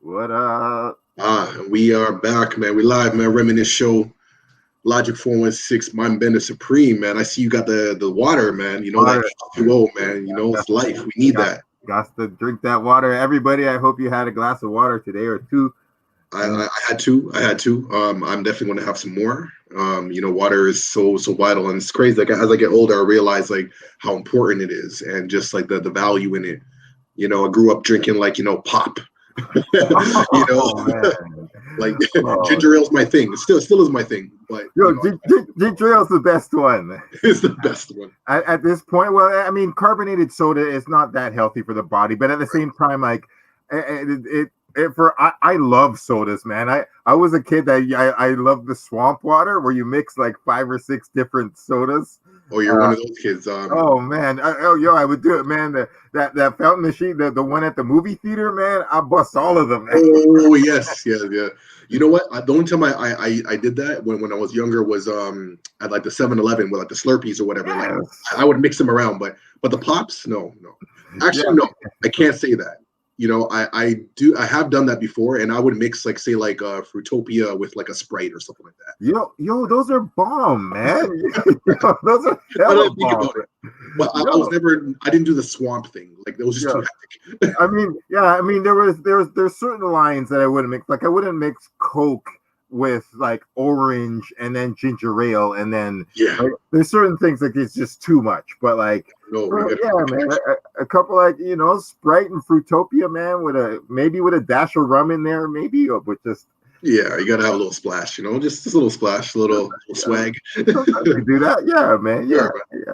What up? We are back, man. We live, man. Reminisce Show, Logic 416, mindbender Supreme, man. I see you got the water, man. You know that Water. H2O, man. You know it's life. We need that. Got to drink that water. Everybody, I hope you had a glass of water today or two. I had to. I'm definitely going to have some more. Water is so vital, and it's crazy. Like as I get older, I realize like how important it is, and just like the value in it. I grew up drinking like pop. you know, like ginger ale's my thing. It still is my thing. But ginger ale's the best one. It's the best one at this point. Well, I mean, carbonated soda is not that healthy for the body, but at the same time, like I love sodas, man. I was a kid that I loved the swamp water where you mix like 5 or 6 different sodas. Oh, you're one of those kids. Oh man, I would do it, man. That fountain machine, the one at the movie theater, man. I bust all of them. Man. Oh yes, yeah. You know what? The only time I did that when I was younger was at like the 7-Eleven with like the Slurpees or whatever. Yes. Like I would mix them around, but the pops, no. Actually, no, I can't say that. I have done that before, and I would mix like Fruitopia with like a Sprite or something like that. Yo, those are bomb, man. Those are hella bomb. But I didn't do the swamp thing. Like that was just too hectic. I mean, there's certain lines that I wouldn't mix. Like I wouldn't mix Coke with like orange and then ginger ale, and then like, there's certain things like it's just too much. But like man, a couple like Sprite and Fruitopia, man, with a dash of rum in there, maybe, but just you gotta have a little splash, just a little splash, a little swag. You do that, man. Yeah.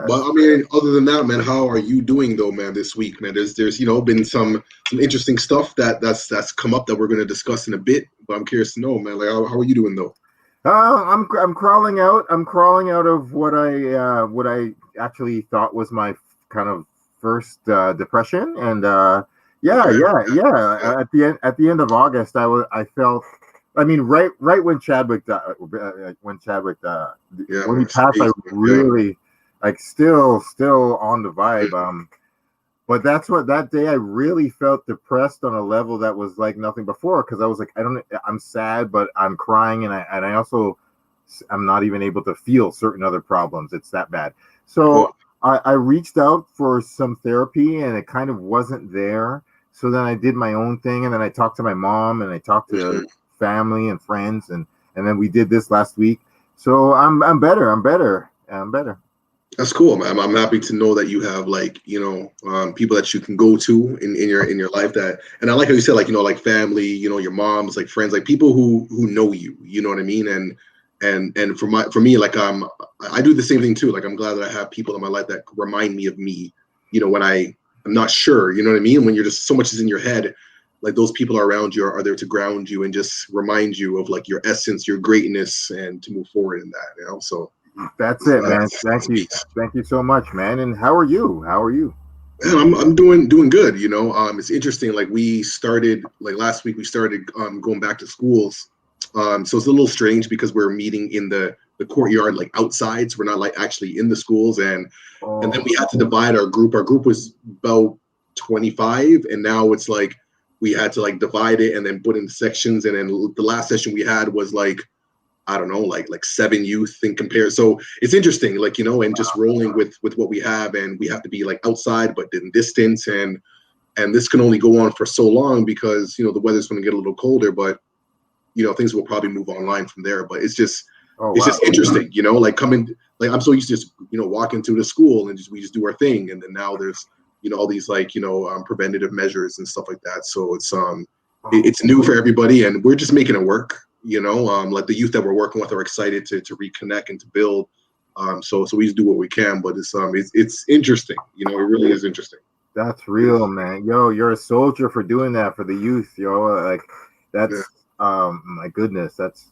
But I mean, other than that, man, how are you doing though, man? This week, man, there's been some interesting stuff that's come up that we're gonna discuss in a bit. But I'm curious to know, man, like how are you doing though? I'm crawling out. I'm crawling out of what I actually thought was my kind of first depression, and At the end of August, I felt. I mean, right when Chadwick died, when he passed, I really like still on the vibe. But that day I really felt depressed on a level that was like nothing before, because I was like, I'm sad, but I'm crying, and I also I'm not even able to feel certain other problems. It's that bad. So I reached out for some therapy, and it kind of wasn't there. So then I did my own thing, and then I talked to my mom, and I talked to family and friends, and then we did this last week. So I'm better. That's cool, man. I'm happy to know that you have people that you can go to in your life, that, and I like how you said like family, your moms, like friends, like people who know you, you know what I mean? And for me, like I do the same thing too. Like I'm glad that I have people in my life that remind me of me, when I'm not sure, you know what I mean? When you're just so much is in your head, like those people around you are there to ground you and just remind you of like your essence, your greatness, and to move forward in that, So that's it, man. Thank you so much, man. And how are you? Man, I'm doing good. It's interesting. Like we started last week. We started going back to schools. So it's a little strange because we're meeting in the courtyard, like outside. So we're not like actually in the schools, and then we had to divide our group. Our group was about 25, and now it's like we had to like divide it and then put in sections. And then the last session we had was like, I don't know, like 7 youth in compare. So it's interesting, like, and just rolling with what we have, and we have to be like outside, but in distance. And this can only go on for so long because, the weather's going to get a little colder, but, things will probably move online from there. But it's just, just interesting, like coming, like I'm so used to just, walking to the school and we just do our thing. And then now there's, all these like, preventative measures and stuff like that. So it's new for everybody, and we're just making it work. Like the youth that we're working with are excited to reconnect and to build. So we just do what we can, but it's interesting. It really is interesting. That's real, man. Yo, you're a soldier for doing that for the youth, yo. Like that's my goodness, that's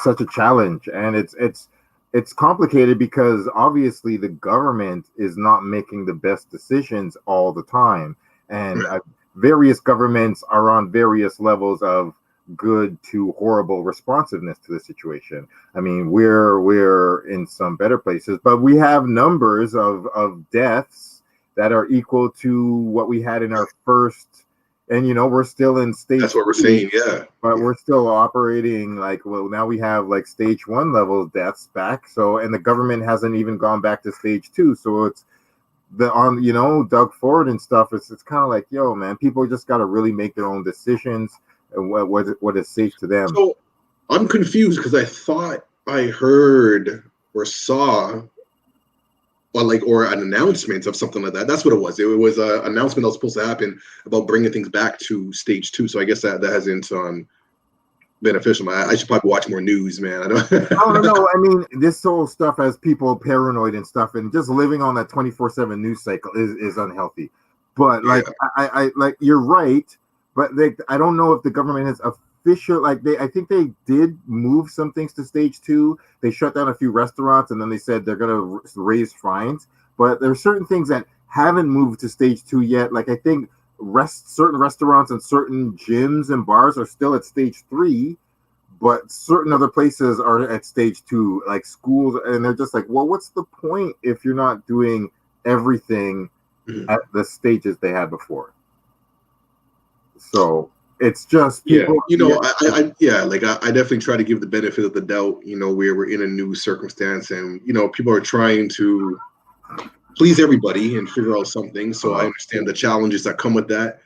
such a challenge, and it's complicated because obviously the government is not making the best decisions all the time, and various governments are on various levels of good to horrible responsiveness to the situation. I mean, we're in some better places, but we have numbers of deaths that are equal to what we had in our first and we're still in stage. That's what we're saying, yeah. But we're still operating now we have stage 1 level deaths back. So, and the government hasn't even gone back to stage 2. So it's Doug Ford and stuff. It's kind of like, yo, man, people just got to really make their own decisions and what is safe to them. So I'm confused because I thought I heard or saw or an announcement of something like that. That's what it was. It was an announcement that was supposed to happen about bringing things back to stage 2. So I guess that hasn't beneficial. I should probably watch more news, man. I don't. No. I mean, this whole stuff has people paranoid and stuff, and just living on that 24/7 news cycle is unhealthy. But I you're right. But I don't know if the government has official. I think they did move some things to stage 2. They shut down a few restaurants, and then they said they're gonna raise fines. But there are certain things that haven't moved to stage 2 yet. I think certain restaurants and certain gyms and bars are still at stage 3, but certain other places are at stage 2, like schools, and they're just like, well, what's the point if you're not doing everything at the stages they had before? So it's just people. I definitely try to give the benefit of the doubt. Where we're in a new circumstance, and people are trying to please everybody and figure out something. So I understand the challenges that come with that.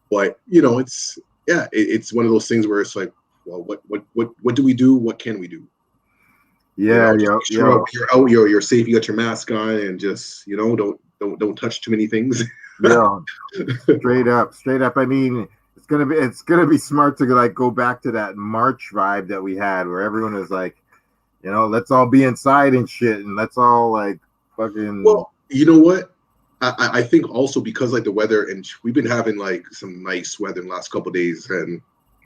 But it's one of those things where it's like, well, what do we do? What can we do? Yeah, you're out, you're safe. You got your mask on, and just don't touch too many things. Yeah, straight up. I mean, it's gonna be smart to go back to that March vibe that we had, where everyone is like, let's all be inside and shit, and let's all fucking. Well, you know what? I think also because the weather, and we've been having some nice weather in the last couple of days, and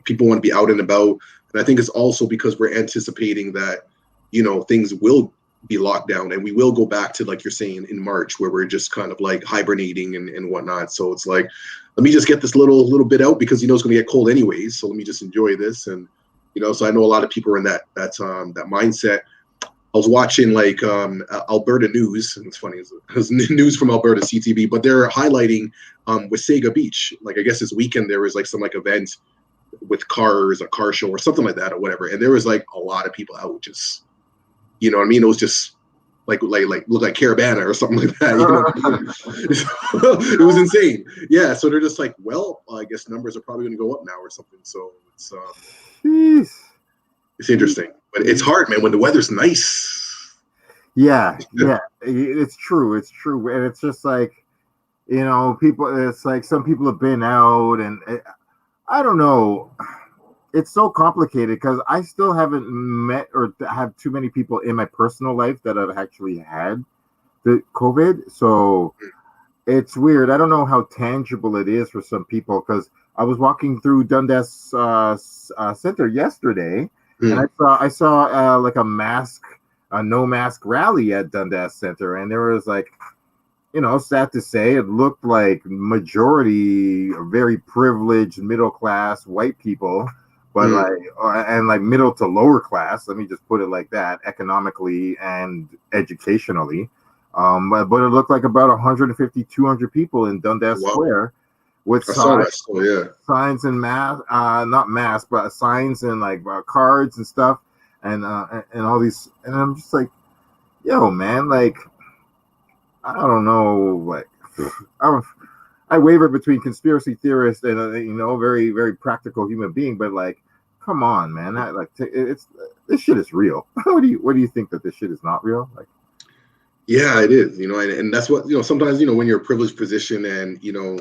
people want to be out and about. And I think it's also because we're anticipating that, things will be locked down, and we will go back to, like you're saying, in March, where we're just kind of hibernating and whatnot. So it's let me just get this little bit out, because it's going to get cold anyways. So let me just enjoy this. And so I know a lot of people are in that mindset. I was watching Alberta news, and it's funny, it's news from Alberta CTV, but they're highlighting with Sega Beach. I guess this weekend there was some event with cars, a car show or something like that or whatever, and there was a lot of people out, just what I mean. It was just look like Caravana or something like that. It was insane. Yeah, so they're just well, I guess numbers are probably going to go up now or something. So it's interesting, but it's hard, man, when the weather's nice. Yeah, it's true, and it's just people. It's some people have been out, and I don't know. It's so complicated because I still haven't met or have too many people in my personal life that have actually had the COVID. So it's weird. I don't know how tangible it is for some people, because I was walking through Dundas Center yesterday, and I saw a no mask rally at Dundas Center, and there was sad to say, it looked like majority very privileged middle class white people, but middle to lower class, let me just put it like that, economically and educationally. But it looked like about 150, 200 people in Dundas Square with signs and not masks, but signs and cards and stuff, and all these, and I'm just like, yo, man, I don't know, I waver between conspiracy theorist and very, very practical human being, but come on, man, it's this shit is real. What do you think, that this shit is not real? Yeah, it is, and that's what sometimes when you're a privileged position and you're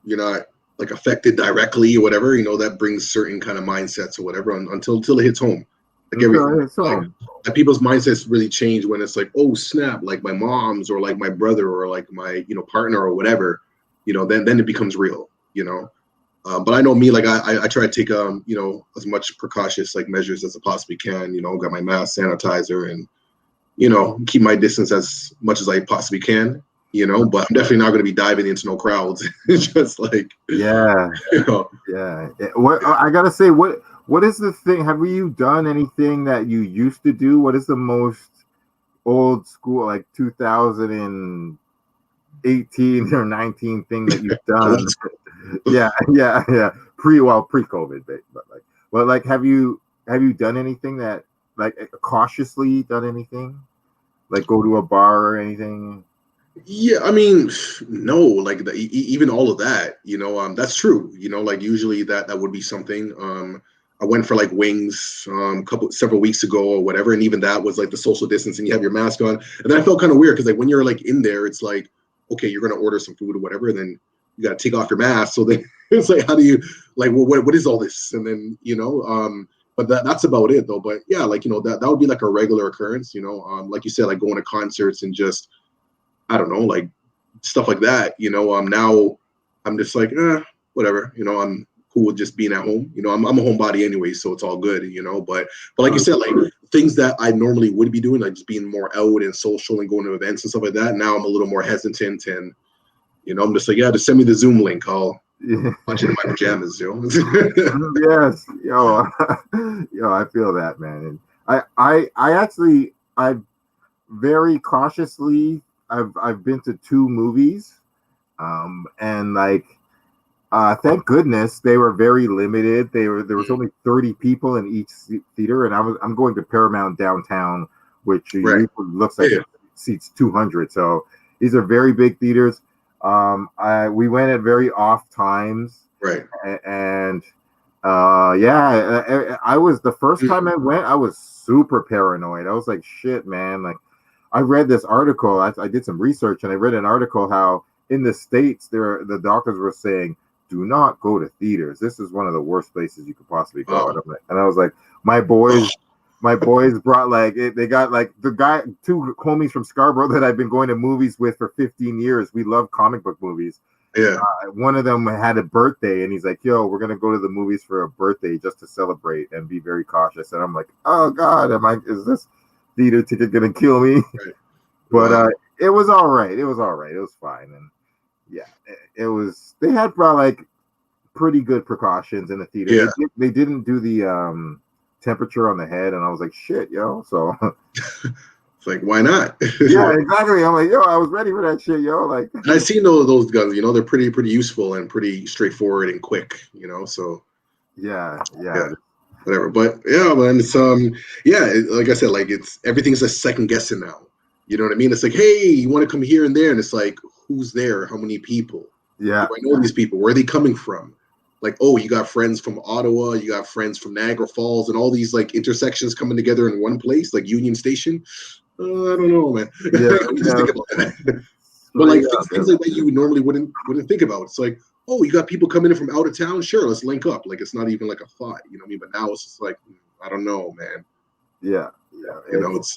not affected directly or whatever, that brings certain kind of mindsets or whatever until it hits home. Everything. People's mindsets really change when it's oh snap, my mom's or my brother or my partner or whatever, then it becomes real, but I know me, I try to take as much precautious measures as I possibly can, got my mask, sanitizer, and keep my distance as much as I possibly can, but I'm definitely not going to be diving into no crowds. Just yeah. What I gotta say, what is the thing? Have you done anything that you used to do? What is the most old school, 2018 or 19 thing that you've done? yeah. Pre-COVID, but like, have you done anything that like cautiously done anything, like go to a bar or anything? Yeah, I mean, no, like even all of that, that's true. Like usually that would be something. I went for like wings several weeks ago or whatever, and even that was like the social distancing. You have your mask on, and then I felt kind of weird because like when you're like in there, it's like okay, you're gonna order some food or whatever, and then you got to take off your mask. So then it's like, how do you like, well, what is all this? And then but that's about it though. But yeah, like that would be like a regular occurrence. Like you said, like going to concerts and just I don't know, like stuff like that. Now I'm just like, whatever. I'm cool with just being at home. I'm a homebody anyway, so it's all good. But like you said, like things that I normally would be doing, like just being more out and social and going to events and stuff like that. Now I'm a little more hesitant, and I'm just like, yeah, just send me the Zoom link. I'll watch it in my pajamas. Yes, I feel that, man. And I actually I've very cautiously I've been to 2 movies, and like thank goodness they were very limited. There was only 30 people in each theater, and I'm going to Paramount downtown, which usually looks like it seats 200. So these are very big theaters. We went at very off times, right? And I was the first time I went, I was super paranoid. I was like, shit, man, like. I read this article. I did some research, and I read an article how in the States the doctors were saying, "Do not go to theaters. This is one of the worst places you could possibly go." And I was like, my boys brought like they got like the guy 2 homies from Scarborough that I've been going to movies with for 15 years. We love comic book movies. Yeah. One of them had a birthday, and he's like, "Yo, we're gonna go to the movies for a birthday just to celebrate and be very cautious." And I'm like, "Oh God, is this theater ticket gonna kill me?" Right. But it was all right. It was fine. And yeah, it was. They had like pretty good precautions in the theater. Yeah. They didn't do the temperature on the head, and I was like, shit, yo. So it's like, why not? Yeah, exactly. I'm like, yo, I was ready for that shit, yo. Like, and I've seen those guns. They're pretty useful and pretty straightforward and quick. So yeah. Whatever, but yeah, man, it's like I said, like everything's a second guessing now. You know what I mean? It's like, hey, you want to come here and there, and it's like, who's there? How many people? Yeah, do I know these people? Where are they coming from? Like, oh, you got friends from Ottawa, you got friends from Niagara Falls, and all these like intersections coming together in one place, like Union Station. I don't know, man. Just think about that. But like things like that you normally wouldn't think about. It's like, oh, you got people coming in from out of town? Sure, let's link up. Like it's not even like a thought, you know what I mean? But now it's just like, I don't know, man. Yeah. It's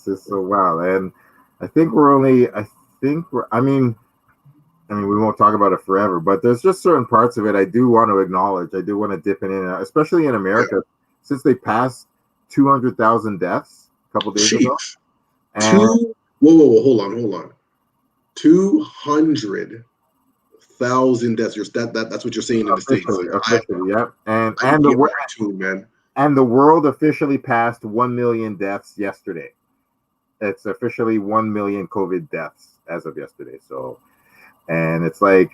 just so wild. And I think I mean, we won't talk about it forever, but there's just certain parts of it I do want to acknowledge. I do want to dip in, especially in America, since they passed 200,000 deaths a couple days ago. And whoa, hold on. 200,000 deaths. That's what you're saying in the States. Officially, yeah. And the world officially passed 1 million deaths yesterday. It's officially 1 million COVID deaths as of yesterday. So, and it's like,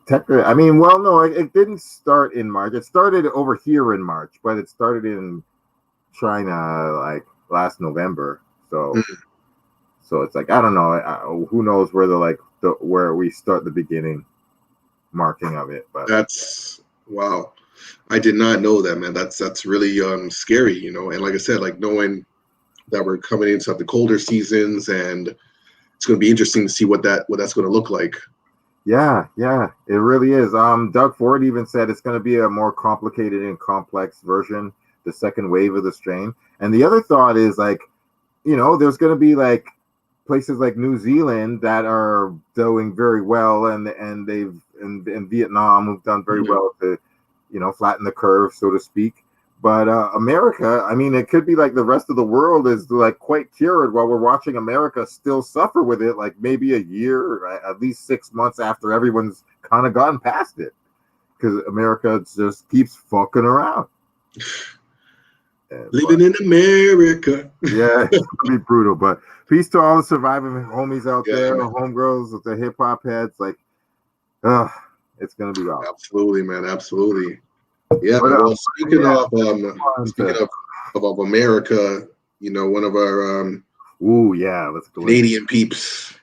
technically, I mean, well, no, it didn't start in March. It started over here in March, but it started in China like last November. So. So it's like, I don't know. Who knows where where we start the beginning marking of it? But that's wow. I did not know that, man. That's really scary, And like I said, like knowing that we're coming into the colder seasons, and it's going to be interesting to see what that's going to look like. Yeah, it really is. Doug Ford even said it's going to be a more complicated and complex version, the second wave of the strain. And the other thought is like, there's going to be like places like New Zealand that are doing very well, and they've in Vietnam who've done very well to, flatten the curve, so to speak. But America, I mean, it could be like the rest of the world is like quite cured while we're watching America still suffer with it, like maybe a year, at least 6 months after everyone's kind of gotten past it, because America just keeps fucking around. Living in America. Yeah, it's gonna be brutal. But peace to all the surviving homies out there, homegirls with the hip hop heads. Like, It's gonna be wild. Absolutely, man. Absolutely. Yeah. But, Well, speaking of America, one of our let's go Canadian peeps.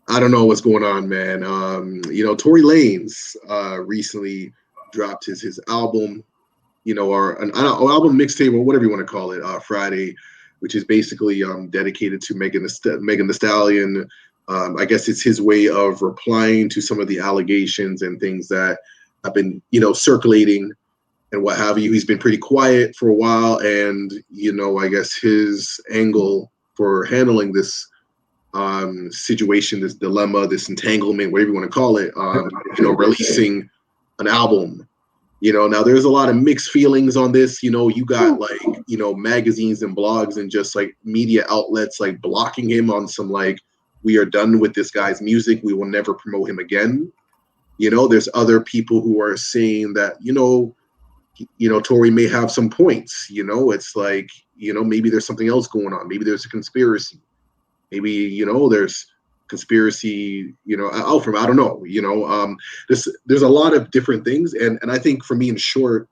I don't know what's going on, man. Tory Lanez recently dropped his album, or an album mixtape or whatever you want to call it, Friday, which is basically dedicated to Megan Thee Stallion. I guess it's his way of replying to some of the allegations and things that have been, circulating and what have you. He's been pretty quiet for a while, and I guess his angle for handling this situation, this dilemma, this entanglement, whatever you want to call it, releasing an album. Now there's a lot of mixed feelings on this. You got magazines and blogs and just like media outlets like blocking him on some like, we are done with this guy's music, we will never promote him again. There's other people who are saying that Tory may have some points. It's like, maybe there's something else going on, maybe there's a conspiracy. Maybe, there's conspiracy, out from, I don't know, there's a lot of different things. And I think for me, in short,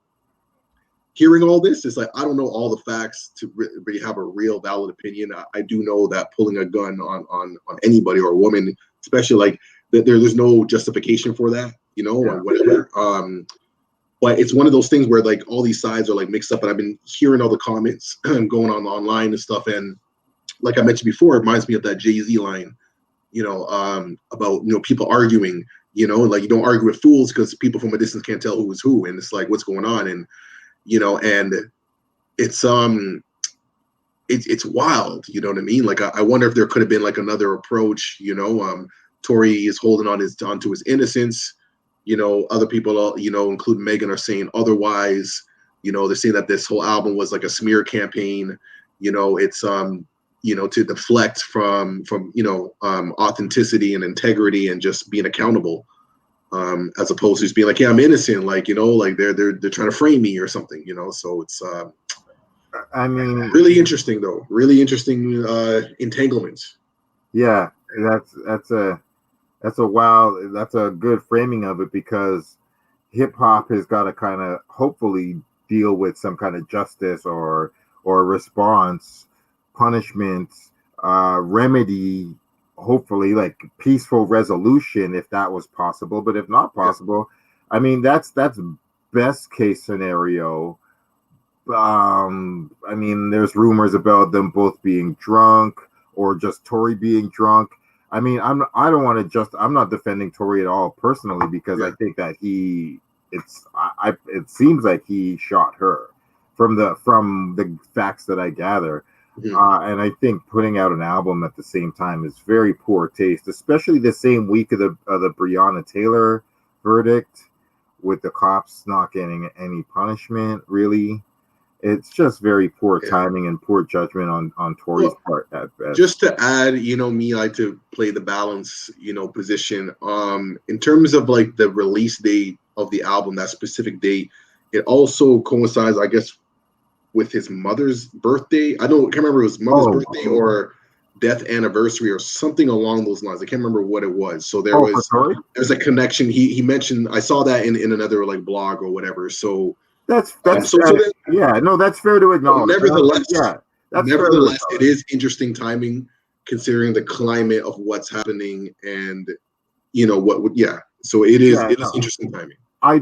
hearing all this is like, I don't know all the facts to really have a real valid opinion. I do know that pulling a gun on anybody or a woman, especially like there's no justification for that, or whatever. But it's one of those things where like all these sides are like mixed up, and I've been hearing all the comments going on online and stuff. And like I mentioned before, it reminds me of that Jay-Z line, about, people arguing, like you don't argue with fools because people from a distance can't tell who is who. And it's like, what's going on? And, and it's wild, you know what I mean? Like, I wonder if there could have been like another approach, Tory is holding onto his innocence, other people, including Megan, are saying otherwise. They're saying that this whole album was like a smear campaign. It's, to deflect from authenticity and integrity and just being accountable, as opposed to just being like, yeah, I'm innocent, like, like they're trying to frame me or something, so it's I mean, really interesting though, entanglements. Yeah, that's a good framing of it, because hip hop has got to kind of hopefully deal with some kind of justice or response, punishment, remedy, hopefully like peaceful resolution if that was possible. But if not possible, I mean, that's best case scenario. I mean, there's rumors about them both being drunk or just Tory being drunk. I mean, I'm not defending Tory at all personally, because I think that it seems like he shot her from the facts that I gather. And I think putting out an album at the same time is very poor taste, especially the same week of the Breonna Taylor verdict, with the cops not getting any punishment, really. It's just very poor timing and poor judgment on Tory's part at best. Just to add, me like to play the balance, position. In terms of like the release date of the album, that specific date, it also coincides, I guess, with his mother's birthday. I can't remember if it was mother's birthday or death anniversary or something along those lines. I can't remember what it was. So there's a connection. He mentioned, I saw that in another like blog or whatever. So that's fair to acknowledge. Nevertheless, it is interesting timing considering the climate of what's happening, and so it is interesting timing. I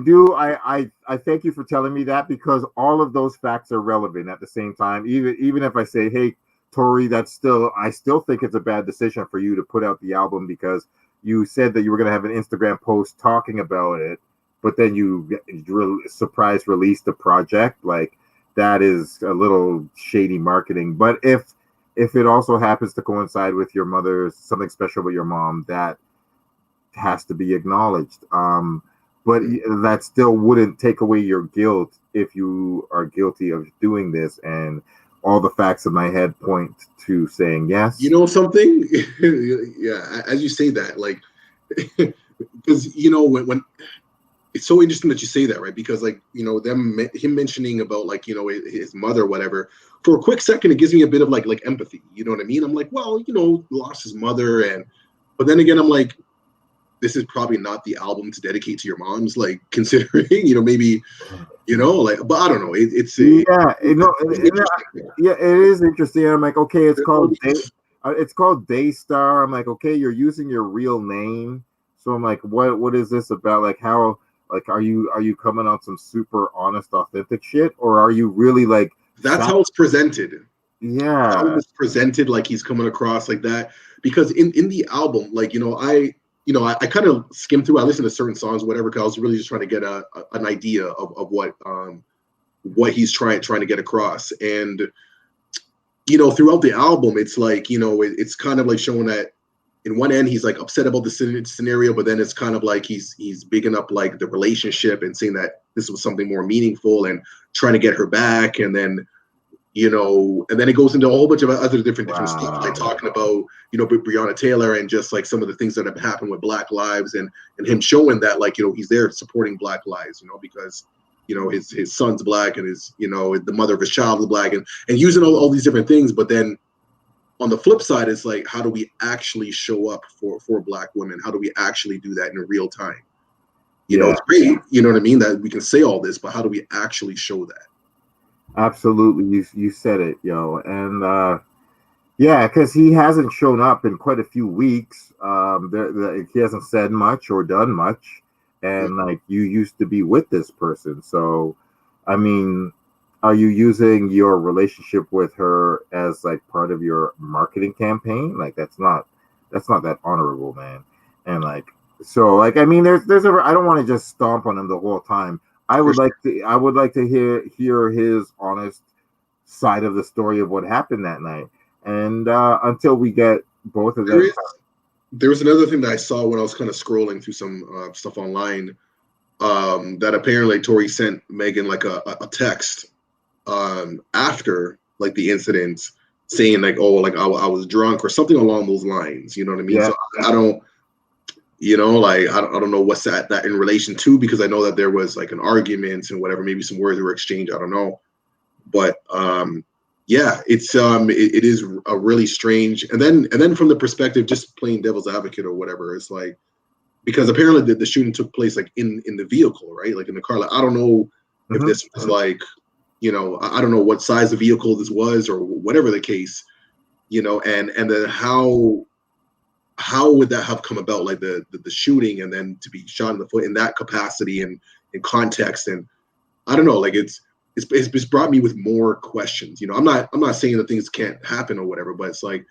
thank you for telling me that, because all of those facts are relevant at the same time. Even if I say, hey, Tory, I still think it's a bad decision for you to put out the album, because you said that you were going to have an Instagram post talking about it, but then you surprise released the project. Like, that is a little shady marketing. But if it also happens to coincide with your mother's, something special with your mom, that has to be acknowledged. But that still wouldn't take away your guilt if you are guilty of doing this. And all the facts in my head point to saying yes. You know something? Yeah, as you say that, like, because when it's so interesting that you say that, right? Because like, him mentioning about like, his mother or whatever, for a quick second, it gives me a bit of like empathy. You know what I mean? I'm like, well, lost his mother, but then again, I'm like, this is probably not the album to dedicate to your moms, like considering, you know, maybe, you know, like, but I don't know. Yeah, it is interesting. I'm like, okay, it's called Daystar. I'm like, okay, you're using your real name. So I'm like, what is this about? Like, how, like, are you coming on some super honest, authentic shit, or are you really like? That's how it's presented. Yeah, how it's presented, like he's coming across like that. Because in the album, like, you know, I kind of skimmed through. I listened to certain songs, whatever, because I was really just trying to get an idea of what he's trying to get across. And you know, throughout the album, it's like, you know, it's kind of like showing that in one end he's like upset about the scenario, but then it's kind of like he's bigging up like the relationship and saying that this was something more meaningful and trying to get her back. And then, you know, and then it goes into a whole bunch of other different stuff, like talking about, you know, Breonna Taylor and just like some of the things that have happened with Black lives, and him showing that, like, you know, he's there supporting Black lives, you know, because, you know, his son's Black and his, you know, the mother of his child is Black, and using all these different things. But then on the flip side, it's like, how do we actually show up for Black women? How do we actually do that in real time? You know, it's great, you know what I mean, that we can say all this, but how do we actually show that? Absolutely, you said it, yo. And yeah, because he hasn't shown up in quite a few weeks. He hasn't said much or done much, and like, you used to be with this person, so I mean, are you using your relationship with her as like part of your marketing campaign? Like, that's not that honorable, man. And like, so like, I mean, there's I don't want to just stomp on him the whole time. I would like to hear his honest side of the story of what happened that night. And until we get both of them. There was another thing that I saw when I was kind of scrolling through some stuff online, that apparently Tory sent Megan like a text after like the incident, saying like, oh, like I was drunk or something along those lines. You know what I mean? Yeah. So I don't, you know, like I don't know what's that in relation to, because I know that there was like an argument and whatever, maybe some words were exchanged. I don't know, but yeah, it's it is a really strange. And then from the perspective, just playing devil's advocate or whatever, it's like, because apparently the shooting took place like in the vehicle, right? Like in the car. Like, I don't know if this was like, you know, I don't know what size of vehicle this was or whatever the case, you know, and then how would that have come about, like the shooting, and then to be shot in the foot in that capacity and in context. And I don't know, like it's brought me with more questions. You know, I'm not saying that things can't happen or whatever, but it's like,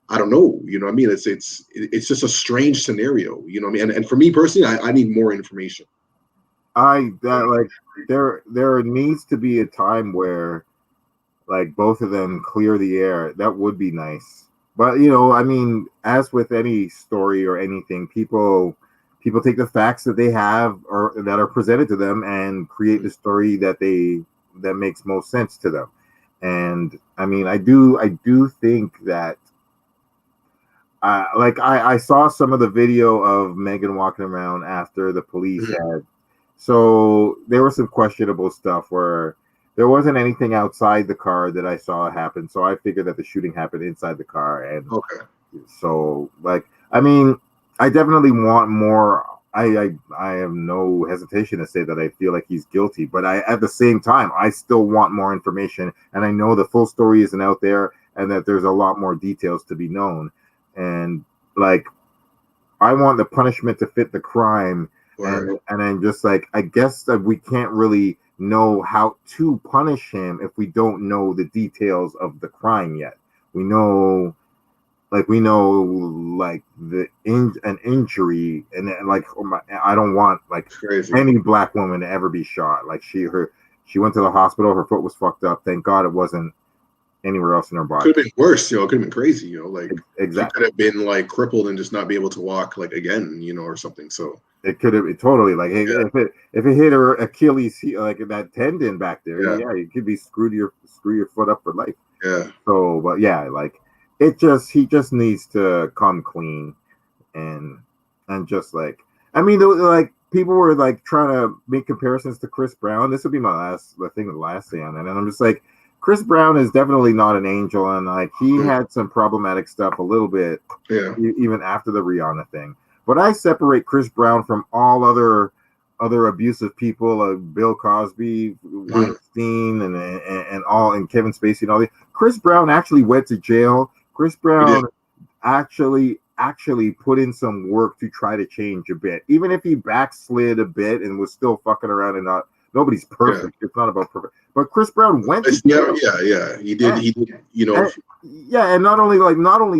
I don't know, you know what I mean? It's just a strange scenario, you know what I mean? And for me personally, I need more information. There needs to be a time where like both of them clear the air. That would be nice. But you know, I mean, as with any story or anything, people take the facts that they have or that are presented to them and create the story that makes most sense to them. And I mean, I do think that like I saw some of the video of Megan walking around after the police had. So there was some questionable stuff where there wasn't anything outside the car that I saw happen. So I figured that the shooting happened inside the car. And so like, I mean, I definitely want more. I have no hesitation to say that I feel like he's guilty, but at the same time, I still want more information. And I know the full story isn't out there and that there's a lot more details to be known. And like, I want the punishment to fit the crime. And then just like, I guess that we can't really know how to punish him if we don't know the details of the crime yet. We know an injury, and then, like, I don't want like any Black woman to ever be shot. Like she went to the hospital, her foot was fucked up. Thank God it wasn't anywhere else in her body. Could have been worse, you know. It could have been crazy, you know. Like exactly, she could have been like crippled and just not be able to walk like again, you know, or something. So it could have totally like if it hit her Achilles, like that tendon back there, you could be screw your foot up for life. Yeah. So, but yeah, like he just needs to come clean, and just like, I mean, like people were like trying to make comparisons to Chris Brown. This would be my last thing on that, and I'm just like, Chris Brown is definitely not an angel, and like he had some problematic stuff a little bit, even after the Rihanna thing. But I separate Chris Brown from all other abusive people, like Bill Cosby, Weinstein, and Kevin Spacey and all that. Chris Brown actually went to jail. Chris Brown actually put in some work to try to change a bit, even if he backslid a bit and was still fucking around and not. Nobody's perfect. Yeah. It's not about perfect. But Chris Brown went to jail. Yeah. He did, you know. And not only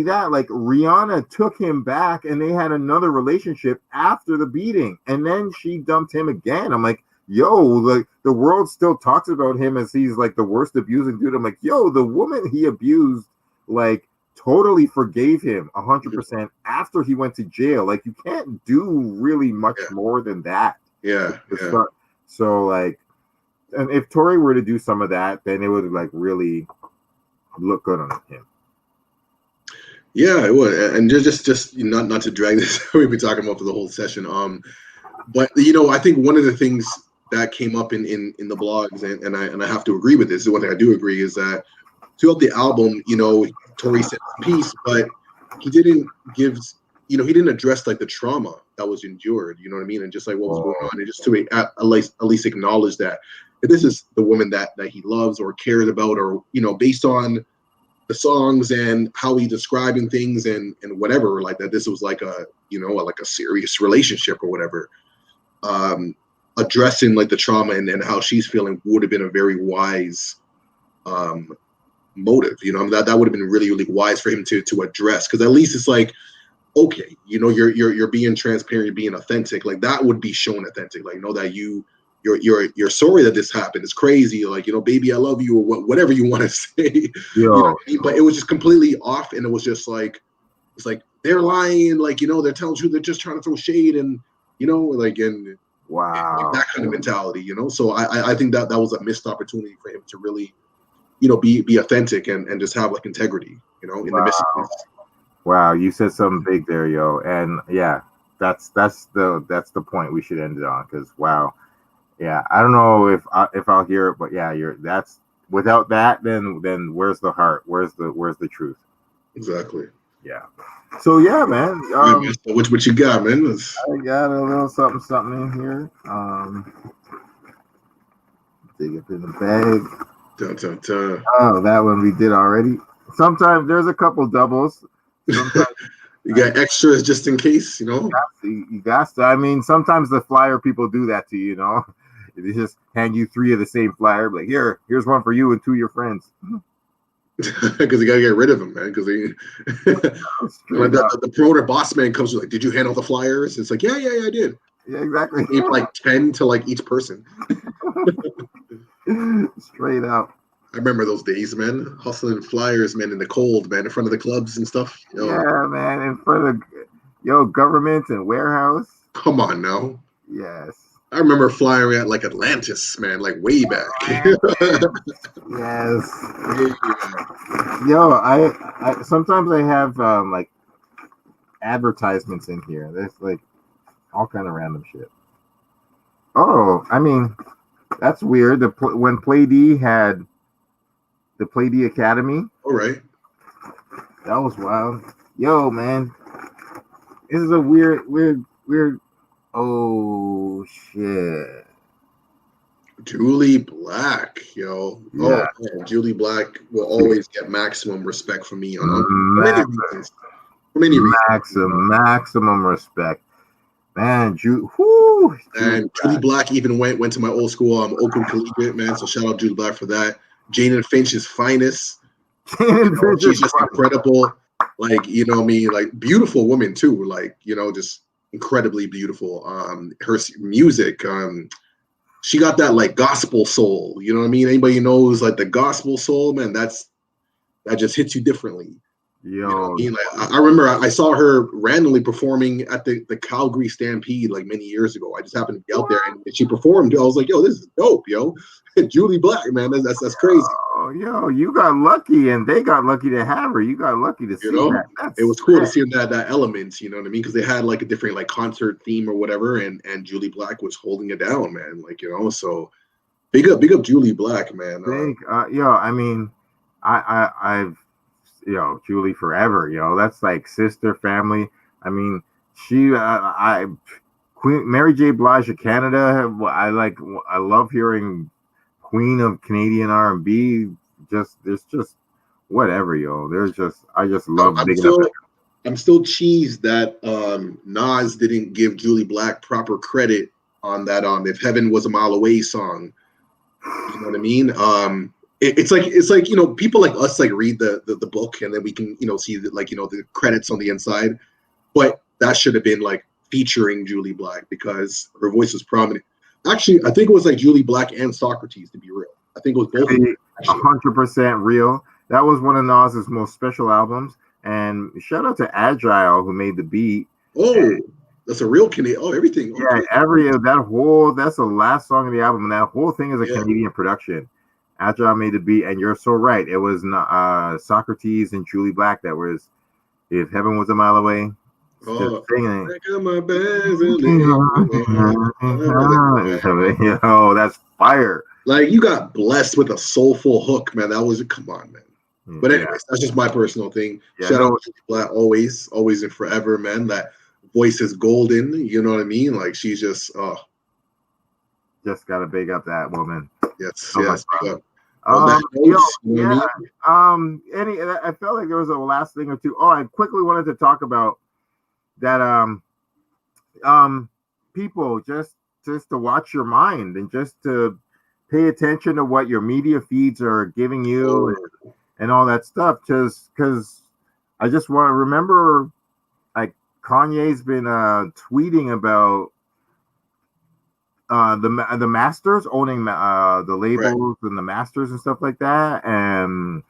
that, like Rihanna took him back and they had another relationship after the beating. And then she dumped him again. I'm like, yo, the world still talks about him as he's like the worst abusing dude. I'm like, yo, the woman he abused, like, totally forgave him 100% after he went to jail. Like, you can't do really much more than that. Yeah. So, like, and if Tory were to do some of that, then it would like really look good on him. Yeah, it would. And just not to drag this, we've been talking about for the whole session. But you know, I think one of the things that came up in the blogs, and I have to agree with this. The one thing I do agree is that throughout the album, you know, Tory said peace, but he didn't he didn't address like the trauma that was endured, you know what I mean, and just like what was going on, and just to at least acknowledge that this is the woman that he loves or cares about, or you know, based on the songs and how he's describing things and whatever, like that this was like a serious relationship or whatever. Addressing like the trauma and how she's feeling would have been a very wise motive, you know, that would have been really, really wise for him to address, because at least it's like, okay, you know, you're being transparent, you're being authentic, like that would be shown authentic, like, know that you're sorry that this happened, it's crazy, like, you know, baby I love you, or whatever you want to say. You know what I mean? But it was just completely off, and it was just like, it's like they're lying, like, you know, they're telling you, they're just trying to throw shade, and you know, like, and wow, that kind of mentality, you know. So I think that was a missed opportunity for him to really, you know, be authentic and just have like integrity, you know, in the midst of this. Wow, you said something big there, yo. And yeah, that's the point we should end it on, because wow. Yeah, I don't know if I'll hear it, but yeah, that's without that, then where's the heart? Where's the truth? Exactly. Yeah. So yeah, man. What you got, man? I got a little something in here. Dig up in the bag. Oh, that one we did already. Sometimes there's a couple doubles. Sometimes you got extras just in case, you know. You got to. I mean, sometimes the flyer people do that to you, you know. They just hand you 3 of the same flyer, like here's one for you and 2 of your friends. Because you gotta get rid of them, man. Because the promoter boss man comes with like, did you hand out the flyers? It's like, yeah, I did. Yeah, exactly. Gave like 10 to like each person. Straight up. I remember those days, man. Hustling flyers, man, in the cold, man, in front of the clubs and stuff. Yo. Yeah, man, in front of government and warehouse. Come on now. Yes. I remember flying at like Atlantis, man, like way back. Yes. Yo, I sometimes I have like advertisements in here. There's like all kind of random shit. Oh, I mean, that's weird. When Play D had the Play D Academy. All right. That was wild. Yo, man. This is a weird. Oh shit. Julie Black, yo. Yeah. Oh, Julie Black will always get maximum respect from me on many reasons. Maximum respect. Man, Julie Black even went to my old school, Oakland Collegiate, man. So shout out Julie Black for that. Jane Finch's finest. She's just incredible. Like, you know what I mean? Like, beautiful woman too. Like, you know, just incredibly beautiful. Her music, she got that like gospel soul. You know what I mean? Anybody knows like the gospel soul, man? That just hits you differently. Yo, you know what I mean? Like, I remember I saw her randomly performing at the Calgary Stampede like many years ago. I just happened to be out there and she performed. I was like, yo, this is dope, yo. Julie Black, man, that's crazy. Oh, yo, you got lucky, and they got lucky to have her. You got lucky to see that. It was cool to see that element. You know what I mean? Because they had like a different like concert theme or whatever, and Julie Black was holding it down, man. Like, you know, so big up Julie Black, man. I mean, I've Julie forever, that's like sister family. I mean, Queen Mary J. Blige of Canada. I love hearing Queen of Canadian R&B. There's just whatever, yo. I just love bigging up. I'm still cheesed that Nas didn't give Julie Black proper credit on that If Heaven Was a Mile Away song. You know what I mean? It's like people like us read the book and then we can see that the credits on the inside, but that should have been featuring Julie Black because her voice was prominent. Actually, I think it was Julie Black and Socrates, to be real. I think it was both. 100% real. That was one of Nas's most special albums. And shout out to Agile who made the beat. Oh, that's a real Canadian. Oh, everything. Yeah, that's the last song of the album, and that whole thing is a Canadian production. Agile made the beat, and you're so right. It was Socrates and Julie Black that was If Heaven Was a Mile Away. Oh, that's fire. You got blessed with a soulful hook, man. That was come on, man. But anyways, that's just my personal thing. Shout out to Black, always and forever, man. That voice is golden. You know what I mean? She's just gotta big up that woman. Yes, yes. I felt like there was a last thing or two. Oh, I quickly wanted to talk about that. People just to watch your mind and just to pay attention to what your media feeds are giving you. And all that stuff, just because I just want to remember, Kanye's been tweeting about the masters owning the labels and the masters and stuff like that, and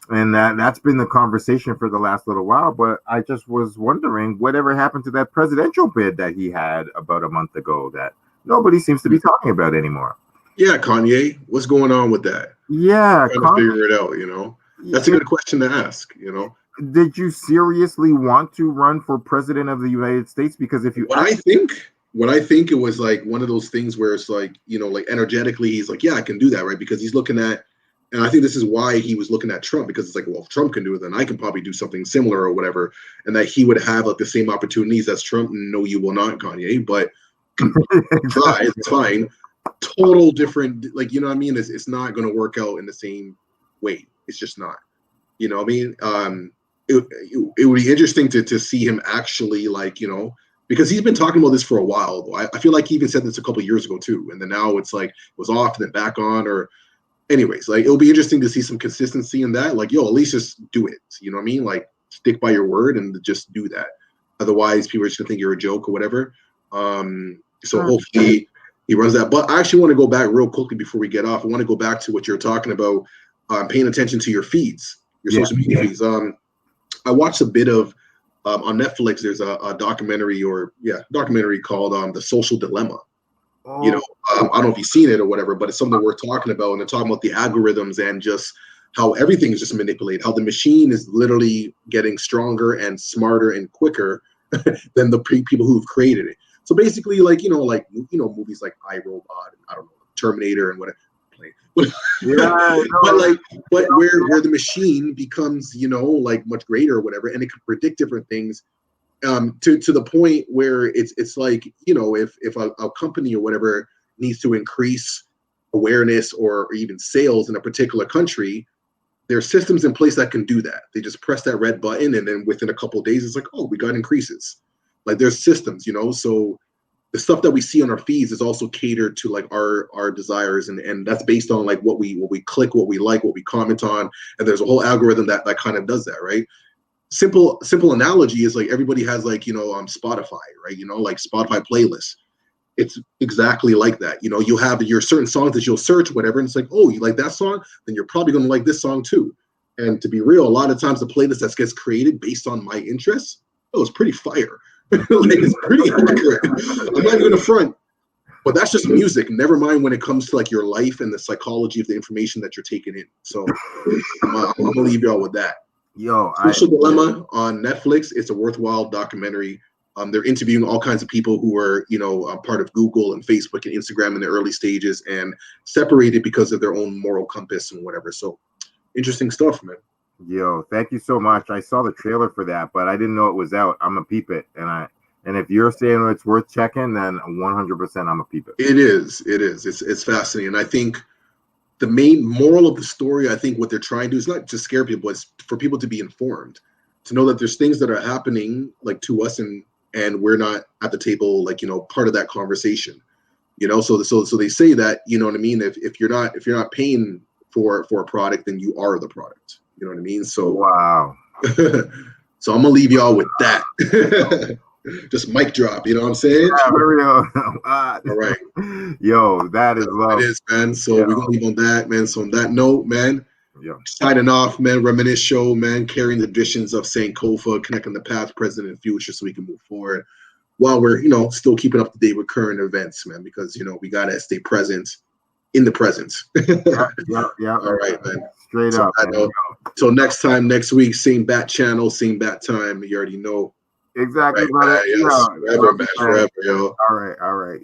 that's been the conversation for the last little while. But I just was wondering whatever happened to that presidential bid that he had about a month ago that nobody seems to be talking about anymore. Yeah, Kanye, what's going on with that? Yeah, trying to figure it out. That's a good question to ask, Did you seriously want to run for president of the United States? Because if you I think it was one of those things where it's energetically he's yeah, I can do that, right? Because he's looking at, and I think this is why he was looking at Trump, because it's well, if Trump can do it, then I can probably do something similar or whatever, and that he would have the same opportunities as Trump. No, you will not, Kanye, but try, it's fine. Total different, you know what I mean? It's not going to work out in the same way. It's just not, you know what I mean? It would be interesting to see him actually because he's been talking about this for a while. I feel like he even said this a couple of years ago too. And then now it's it was off and then back on, or anyways, it'll be interesting to see some consistency in that. Yo, at least just do it. You know what I mean? Stick by your word and just do that. Otherwise people are just gonna think you're a joke or whatever. So hopefully he runs that. But I actually want to go back real quickly before we get off. I want to go back to what you're talking about. Paying attention to your feeds, your social media feeds. I watched a bit of on Netflix. There's a documentary called The Social Dilemma. I don't know if you've seen it or whatever, but it's something worth talking about. And they're talking about the algorithms and just how everything is just manipulated, how the machine is literally getting stronger and smarter and quicker than the people who've created it. So basically, movies like iRobot and I don't know, Terminator and whatever. But where the machine becomes much greater or whatever, and it can predict different things to the point where it's if a company or whatever needs to increase awareness or even sales in a particular country, there are systems in place that can do that. They just press that red button and then within a couple of days it's oh, we got increases. There's systems, so the stuff that we see on our feeds is also catered to our desires, and that's based on what we click, what we like, what we comment on, and there's a whole algorithm that kind of does that, right? Simple analogy is everybody has Spotify, right? Spotify playlists. It's exactly like that. You have your certain songs that you'll search, whatever, and it's oh, you like that song, then you're probably gonna like this song too. And to be real, a lot of times the playlist that gets created based on my interests, it's pretty fire. It's pretty accurate. I'm not even a front, but that's just music. Never mind when it comes to your life and the psychology of the information that you're taking in. So I'm gonna leave y'all with that. Social Dilemma on Netflix. It's a worthwhile documentary. They're interviewing all kinds of people who were part of Google and Facebook and Instagram in the early stages and separated because of their own moral compass and whatever. So interesting stuff, man. Thank you so much. I saw the trailer for that, but I didn't know it was out. I'm gonna peep it, and And if you're saying it's worth checking, then 100% I'm gonna peep it. It is. It's fascinating. And I think the main moral of the story, I think what they're trying to do is not just scare people, it's for people to be informed, to know that there's things that are happening like to us, and we're not at the table, like, part of that conversation. So they say that, you know what I mean, if you're not paying for a product, then you are the product. You know what I mean? So wow. So I'm gonna leave y'all with that. Just mic drop, you know what I'm saying? Yeah, for real. All right. Yo, that is love. It is, man. So we're gonna leave on that, man. So on that note, man, signing off, man. Reminisce Show, man, carrying the traditions of Sankofa, connecting the past, present, and future so we can move forward while we're, still keeping up to date with current events, man, because we gotta stay present in the present. Yeah. All right, man. Straight up. So next time, next week, same bat channel, same bat time. You already know. Exactly. Right, man. Yes. Forever, man. Forever, yo. All right.